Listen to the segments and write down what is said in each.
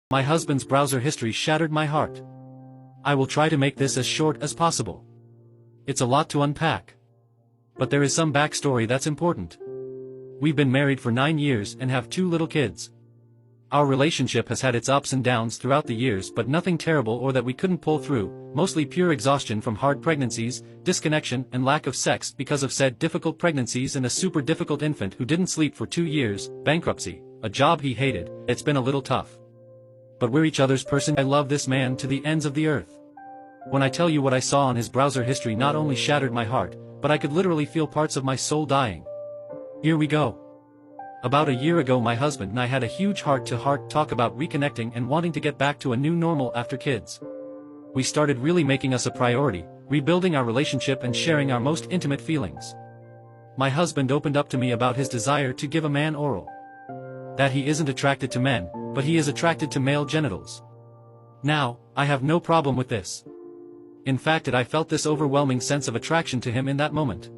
My husband's browser history shattered my heart. I will try to make this as short as possible. It's a lot to unpack. But there is some backstory that's important. We've been married for 9 years and have 2 little kids. Our relationship has had its ups and downs throughout the years, but nothing terrible or that we couldn't pull through, mostly pure exhaustion from hard pregnancies, disconnection and lack of sex because of said difficult pregnancies and a super difficult infant who didn't sleep for 2 years, bankruptcy, a job he hated. It's been a little tough. But we're each other's person. I love this man to the ends of the earth. When I tell you what I saw on his browser history not only shattered my heart, but I could literally feel parts of my soul dying. Here we go. About a year ago my husband and I had a huge heart-to-heart talk about reconnecting and wanting to get back to a new normal after kids. We started really making us a priority, rebuilding our relationship and sharing our most intimate feelings. My husband opened up to me about his desire to give a man oral. That he isn't attracted to men, but he is attracted to male genitals. Now, I have no problem with this. In fact, I felt this overwhelming sense of attraction to him in that moment.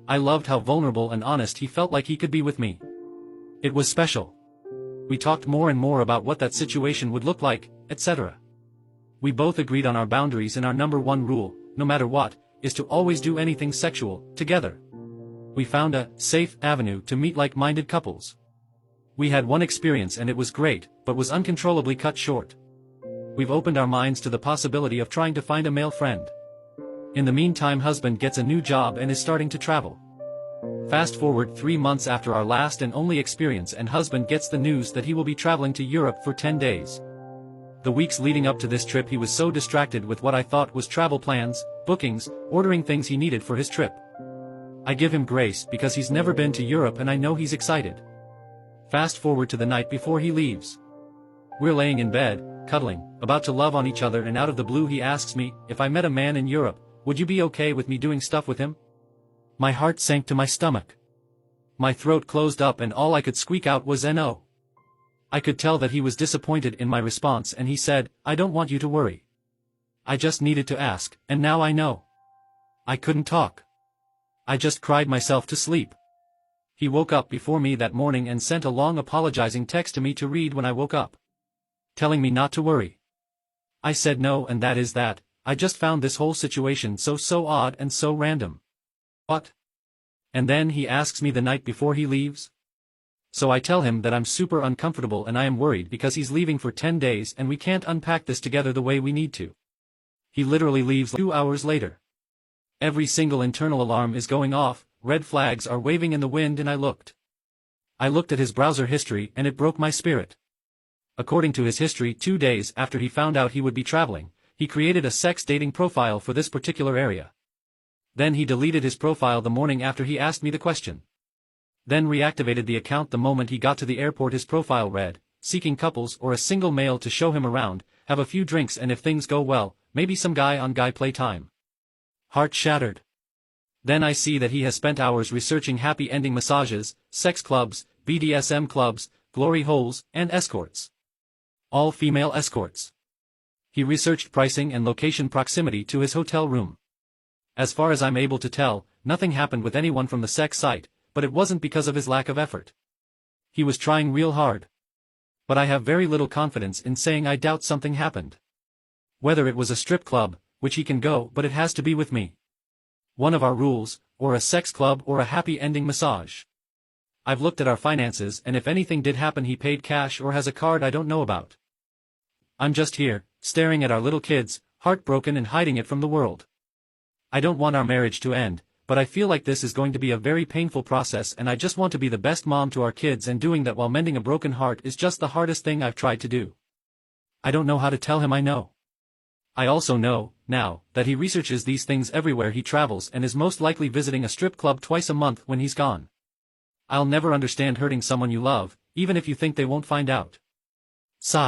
I loved how vulnerable and honest he felt like he could be with me. It was special. We talked more and more about what that situation would look like, etc. We both agreed on our boundaries, and our number one rule, no matter what, is to always do anything sexual together. We found a safe avenue to meet like-minded couples. We had one experience and it was great, but was uncontrollably cut short. We've opened our minds to the possibility of trying to find a male friend. In the meantime, husband gets a new job and is starting to travel. Fast forward 3 months after our last and only experience, and husband gets the news that he will be traveling to Europe for 10 days. The weeks leading up to this trip he was so distracted with what I thought was travel plans, bookings, ordering things he needed for his trip. I give him grace because he's never been to Europe and I know he's excited. Fast forward to the night before he leaves. We're laying in bed, cuddling, about to love on each other, and out of the blue he asks me, if I met a man in Europe, would you be okay with me doing stuff with him? My heart sank to my stomach. My throat closed up and all I could squeak out was "No." I could tell that he was disappointed in my response, and he said, I don't want you to worry. I just needed to ask, and now I know. I couldn't talk. I just cried myself to sleep. He woke up before me that morning and sent a long apologizing text to me to read when I woke up, telling me not to worry. I said no, and that is that. I just found this whole situation so odd and so random. What? And then he asks me the night before he leaves? So I tell him that I'm super uncomfortable and I am worried because he's leaving for 10 days and we can't unpack this together the way we need to. He literally leaves 2 hours later. Every single internal alarm is going off, red flags are waving in the wind, and I looked. at his browser history and it broke my spirit. According to his history, 2 days after he found out he would be traveling, he created a sex dating profile for this particular area. Then he deleted his profile the morning after he asked me the question. Then reactivated the account the moment he got to the airport. His profile read, seeking couples or a single male to show him around, have a few drinks, and if things go well, maybe some guy-on-guy playtime. Heart shattered. Then I see that he has spent hours researching happy ending massages, sex clubs, BDSM clubs, glory holes, and escorts. All female escorts. He researched pricing and location proximity to his hotel room. As far as I'm able to tell, nothing happened with anyone from the sex site, but it wasn't because of his lack of effort. He was trying real hard. But I have very little confidence in saying I doubt something happened. Whether it was a strip club, which he can go, but it has to be with me. One of our rules, or a sex club or a happy ending massage. I've looked at our finances, and if anything did happen he paid cash or has a card I don't know about. I'm just here, staring at our little kids, heartbroken and hiding it from the world. I don't want our marriage to end, but I feel like this is going to be a very painful process, and I just want to be the best mom to our kids, and doing that while mending a broken heart is just the hardest thing I've tried to do. I don't know how to tell him I know. I also know, now, that he researches these things everywhere he travels and is most likely visiting a strip club twice a month when he's gone. I'll never understand hurting someone you love, even if you think they won't find out. Sigh.